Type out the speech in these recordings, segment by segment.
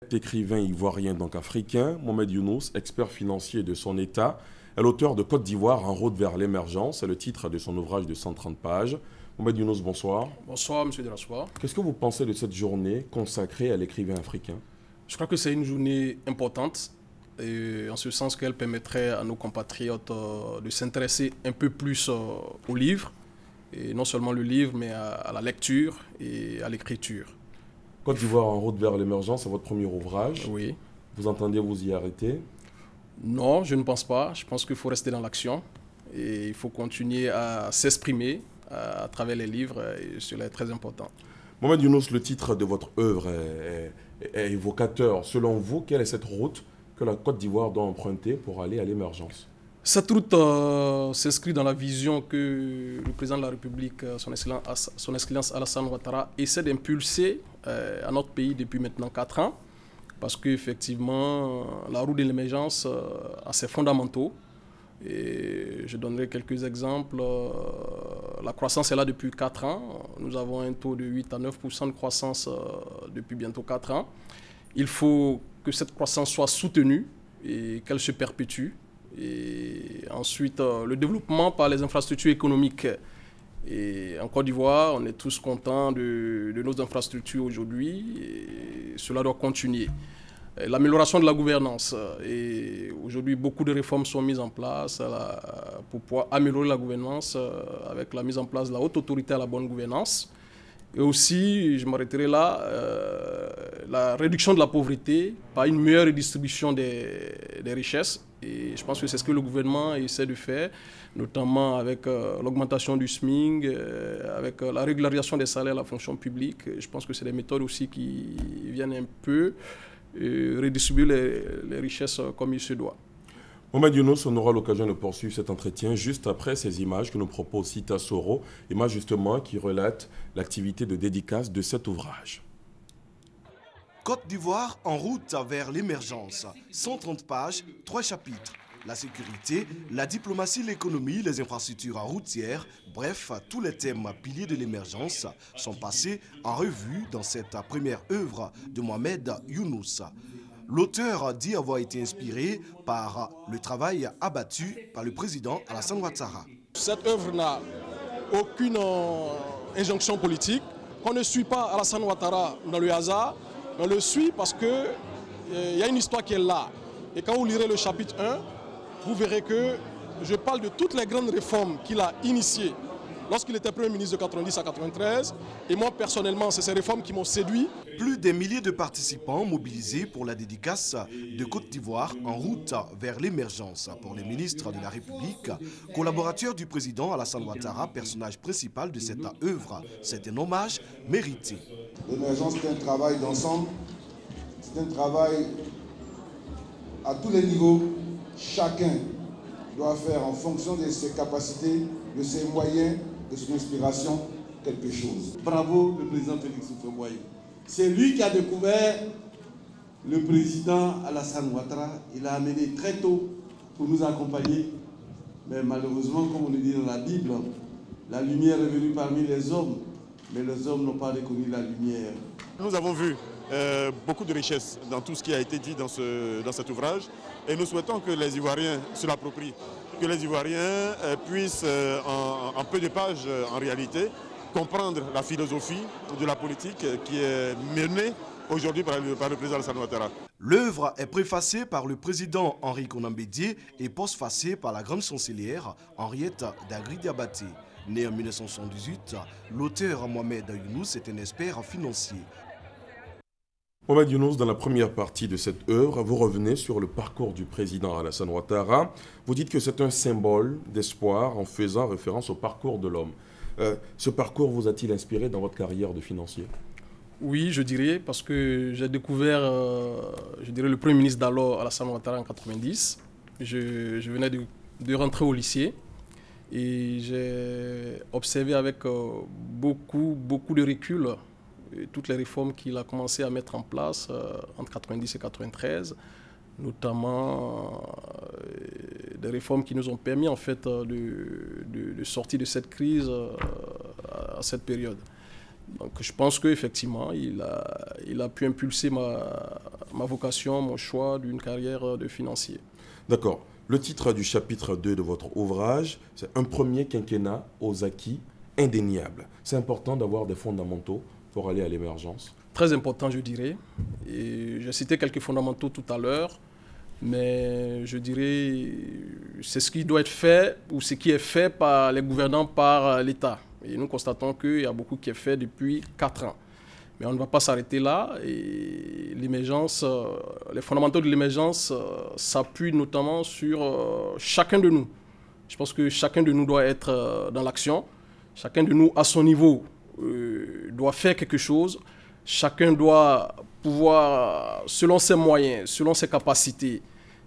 poète, écrivain ivoirien, donc africain. Mohamed Younous, expert financier de son État, est l'auteur de Côte d'Ivoire en route vers l'émergence. C'est le titre de son ouvrage de 130 pages. Mohamed Younous, bonsoir. Bonsoir, monsieur Delassoir. Qu'est-ce que vous pensez de cette journée consacrée à l'écrivain africain? Je crois que c'est une journée importante, en ce sens qu'elle permettrait à nos compatriotes de s'intéresser un peu plus au livre, et non seulement le livre, mais à la lecture et à l'écriture. Côte d'Ivoire en route vers l'émergence, c'est votre premier ouvrage. Oui. Vous entendez vous y arrêter? Non, je ne pense pas. Je pense qu'il faut rester dans l'action et il faut continuer à s'exprimer à travers les livres, et cela est très important. Mohamed Younous, le titre de votre œuvre est évocateur. Selon vous, quelle est cette route que la Côte d'Ivoire doit emprunter pour aller à l'émergence? Cette route s'inscrit dans la vision que le président de la République, son Excellence Alassane Ouattara, essaie d'impulser à notre pays depuis maintenant 4 ans. Parce qu'effectivement, la route de l'émergence a ses fondamentaux. Et je donnerai quelques exemples. La croissance est là depuis 4 ans. Nous avons un taux de 8 à 9% de croissance depuis bientôt 4 ans. Il faut que cette croissance soit soutenue et qu'elle se perpétue. Et ensuite, le développement par les infrastructures économiques. Et en Côte d'Ivoire, on est tous contents de nos infrastructures aujourd'hui et cela doit continuer. L'amélioration de la gouvernance. Et aujourd'hui, beaucoup de réformes sont mises en place pour pouvoir améliorer la gouvernance avec la mise en place de la haute autorité à la bonne gouvernance. Et aussi, je m'arrêterai là, la réduction de la pauvreté par une meilleure redistribution des richesses. Et je pense que c'est ce que le gouvernement essaie de faire, notamment avec l'augmentation du SMIC, avec la régularisation des salaires à la fonction publique. Je pense que c'est des méthodes aussi qui viennent un peu redistribuer les richesses comme il se doit. Mohamed Younous, on aura l'occasion de poursuivre cet entretien juste après ces images que nous propose Sita Soro, images justement qui relatent l'activité de dédicace de cet ouvrage. Côte d'Ivoire en route vers l'émergence. 130 pages, 3 chapitres. La sécurité, la diplomatie, l'économie, les infrastructures routières, bref, tous les thèmes piliers de l'émergence sont passés en revue dans cette première œuvre de Mohamed Younous. L'auteur dit avoir été inspiré par le travail abattu par le président Alassane Ouattara. Cette œuvre n'a aucune injonction politique. On ne suit pas Alassane Ouattara dans le hasard. On le suit parce qu'il y a une histoire qui est là. Et quand vous lirez le chapitre 1, vous verrez que je parle de toutes les grandes réformes qu'il a initiées lorsqu'il était Premier ministre de 90 à 93. Et moi, personnellement, c'est ces réformes qui m'ont séduit. Plus des milliers de participants mobilisés pour la dédicace de Côte d'Ivoire en route vers l'émergence pour les ministres de la République, collaborateurs du président Alassane Ouattara, personnage principal de cette œuvre. C'est un hommage mérité. L'émergence, c'est un travail d'ensemble, c'est un travail à tous les niveaux. Chacun doit faire en fonction de ses capacités, de ses moyens, de son inspiration, quelque chose. Bravo le président Félix Houphouët-Boigny. C'est lui qui a découvert le président Alassane Ouattara. Il l'a amené très tôt pour nous accompagner. Mais malheureusement, comme on le dit dans la Bible, la lumière est venue parmi les hommes, mais les hommes n'ont pas reconnu la lumière. Nous avons vu beaucoup de richesses dans tout ce qui a été dit dans cet ouvrage et nous souhaitons que les Ivoiriens se l'approprient, que les Ivoiriens puissent en peu de pages en réalité comprendre la philosophie de la politique qui est menée aujourd'hui par le président Alassane Ouattara. L'œuvre est préfacée par le président Henri Konan Bédié et postfacée par la grande chancelière Henriette Dagri-Diabaté. Né en 1978, l'auteur Mohamed Younous est un expert financier. Mohamed Younous, dans la première partie de cette œuvre, vous revenez sur le parcours du président Alassane Ouattara. Vous dites que c'est un symbole d'espoir en faisant référence au parcours de l'homme. Ce parcours vous a-t-il inspiré dans votre carrière de financier? Oui, je dirais, parce que j'ai découvert, le Premier ministre d'alors, Alassane Ouattara, en 1990. Je venais de rentrer au lycée et j'ai observé avec beaucoup de recul toutes les réformes qu'il a commencé à mettre en place entre 1990 et 1993, notamment des réformes qui nous ont permis en fait de sortir de cette crise à cette période. Donc je pense qu'effectivement, il a pu impulser ma vocation, mon choix d'une carrière de financier. D'accord. Le titre du chapitre 2 de votre ouvrage, c'est « Un premier quinquennat aux acquis indéniables ». C'est important d'avoir des fondamentaux pour aller à l'émergence. Très important, je dirais. Et j'ai cité quelques fondamentaux tout à l'heure, mais je dirais c'est ce qui doit être fait ou ce qui est fait par les gouvernants, par l'État. Et nous constatons qu'il y a beaucoup qui est fait depuis 4 ans. Mais on ne va pas s'arrêter là. Et l'émergence, les fondamentaux de l'émergence s'appuient notamment sur chacun de nous. Je pense que chacun de nous doit être dans l'action. Chacun de nous, à son niveau, doit faire quelque chose. Chacun doit pouvoir, selon ses moyens, selon ses capacités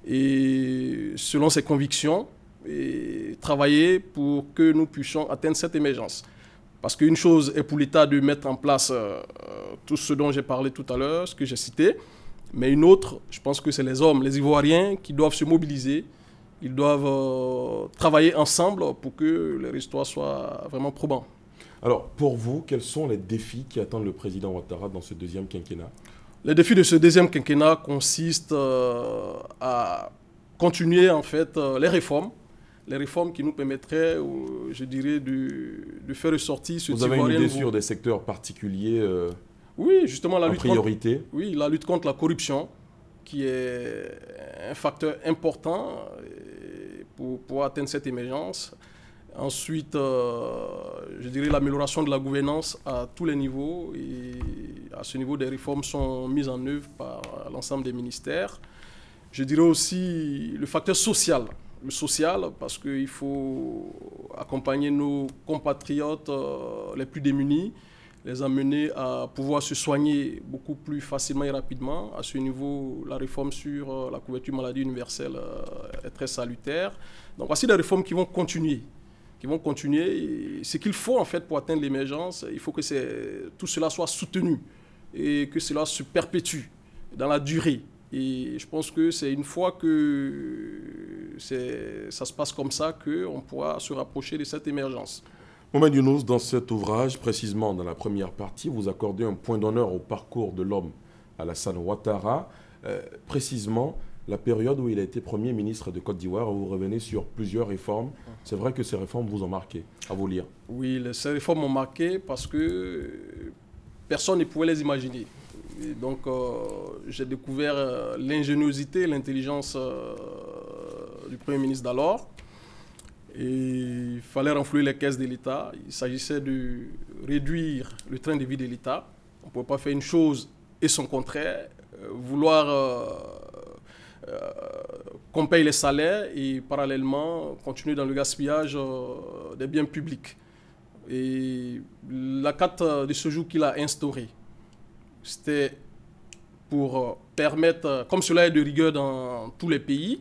et selon ses convictions, et travailler pour que nous puissions atteindre cette émergence. Parce qu'une chose est pour l'État de mettre en place tout ce dont j'ai parlé tout à l'heure, ce que j'ai cité, mais une autre, je pense que c'est les hommes, les Ivoiriens qui doivent se mobiliser, ils doivent travailler ensemble pour que les résultats soient vraiment probants. Alors, pour vous, quels sont les défis qui attendent le président Ouattara dans ce deuxième quinquennat? Les défis de ce deuxième quinquennat consistent à continuer en fait les réformes qui nous permettraient, je dirais, de faire ressortir ce Vous avez une idée sur des secteurs particuliers oui, justement, la lutte contre la corruption, qui est un facteur important pour pouvoir atteindre cette émergence. Ensuite, je dirais l'amélioration de la gouvernance à tous les niveaux. Et à ce niveau, des réformes sont mises en œuvre par l'ensemble des ministères. Je dirais aussi le facteur social. Le social, parce qu'il faut accompagner nos compatriotes les plus démunis, les amener à pouvoir se soigner beaucoup plus facilement et rapidement. À ce niveau, la réforme sur la couverture maladie universelle est très salutaire. Donc voici des réformes qui vont continuer. Et ce qu'il faut en fait pour atteindre l'émergence, il faut que tout cela soit soutenu et que cela se perpétue dans la durée. Et je pense que c'est une fois que ça se passe comme ça qu'on pourra se rapprocher de cette émergence. Mohamed Younous, dans cet ouvrage, précisément dans la première partie, vous accordez un point d'honneur au parcours de l'homme Alassane Ouattara. Précisément, la période où il a été Premier ministre de Côte d'Ivoire, vous revenez sur plusieurs réformes. C'est vrai que ces réformes vous ont marqué, à vous lire. Oui, ces réformes m'ont marqué parce que personne ne pouvait les imaginer. Et donc, j'ai découvert l'ingéniosité, l'intelligence du Premier ministre d'alors. Et il fallait renflouer les caisses de l'État. Il s'agissait de réduire le train de vie de l'État. On ne pouvait pas faire une chose et son contraire. Vouloir qu'on paye les salaires et parallèlement continuer dans le gaspillage des biens publics. Et la carte de séjour qu'il a instaurée, c'était pour permettre, comme cela est de rigueur dans tous les pays,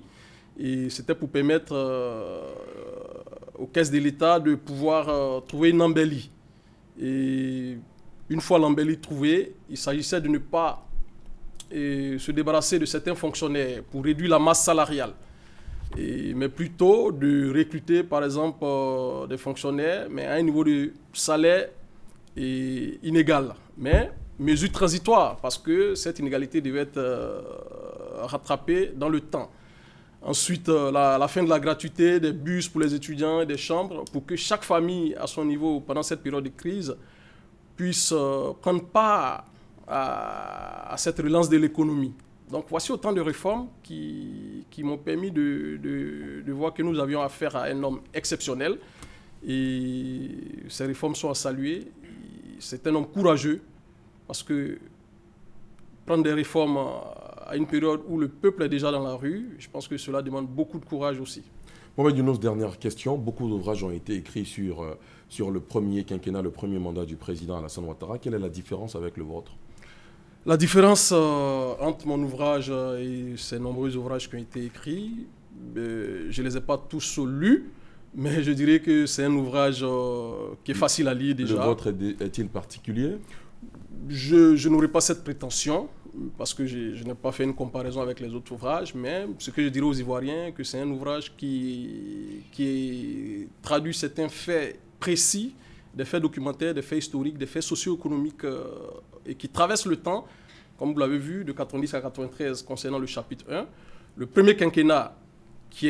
et c'était pour permettre aux caisses de l'État de pouvoir trouver une embellie. Et une fois l'embellie trouvée, il s'agissait de ne pas se débarrasser de certains fonctionnaires pour réduire la masse salariale, mais plutôt de recruter par exemple des fonctionnaires, mais à un niveau de salaire inégal. Mais mesure transitoire, parce que cette inégalité devait être rattrapée dans le temps. Ensuite, la fin de la gratuité des bus pour les étudiants et des chambres, pour que chaque famille, à son niveau, pendant cette période de crise, puisse prendre part à cette relance de l'économie. Donc voici autant de réformes qui m'ont permis de voir que nous avions affaire à un homme exceptionnel. Et ces réformes sont à saluer. C'est un homme courageux, parce que prendre des réformes à une période où le peuple est déjà dans la rue, je pense que cela demande beaucoup de courage aussi. Mohamed Younous, dernière question. Beaucoup d'ouvrages ont été écrits sur le premier quinquennat, le premier mandat du président Alassane Ouattara. Quelle est la différence avec le vôtre? La différence entre mon ouvrage et ces nombreux ouvrages qui ont été écrits, je ne les ai pas tous lus, mais je dirais que c'est un ouvrage qui est facile à lire déjà. Le vôtre est-il particulier? Je n'aurai pas cette prétention, parce que je n'ai pas fait une comparaison avec les autres ouvrages, mais ce que je dirais aux Ivoiriens, que c'est un ouvrage qui traduit certains faits précis des faits documentaires, des faits historiques, des faits socio-économiques et qui traversent le temps, comme vous l'avez vu, de 90 à 93 concernant le chapitre 1. Le premier quinquennat qui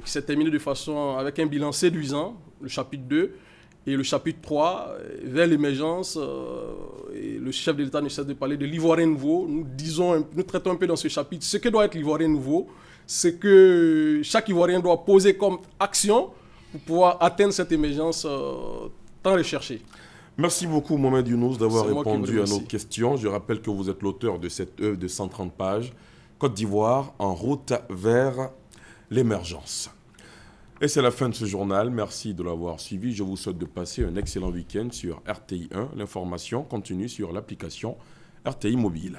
s'est terminé de façon avec un bilan séduisant, le chapitre 2, et le chapitre 3, vers l'émergence, et le chef de l'État ne cesse de parler de l'Ivoirien nouveau. Nous traitons un peu dans ce chapitre ce que doit être l'Ivoirien nouveau, c'est que chaque Ivoirien doit poser comme action pour pouvoir atteindre cette émergence tant recherchée. Merci beaucoup Mohamed Younous d'avoir répondu à nos questions. Je rappelle que vous êtes l'auteur de cette œuvre de 130 pages, Côte d'Ivoire, en route vers l'émergence. Et c'est la fin de ce journal. Merci de l'avoir suivi. Je vous souhaite de passer un excellent week-end sur RTI 1. L'information continue sur l'application RTI Mobile.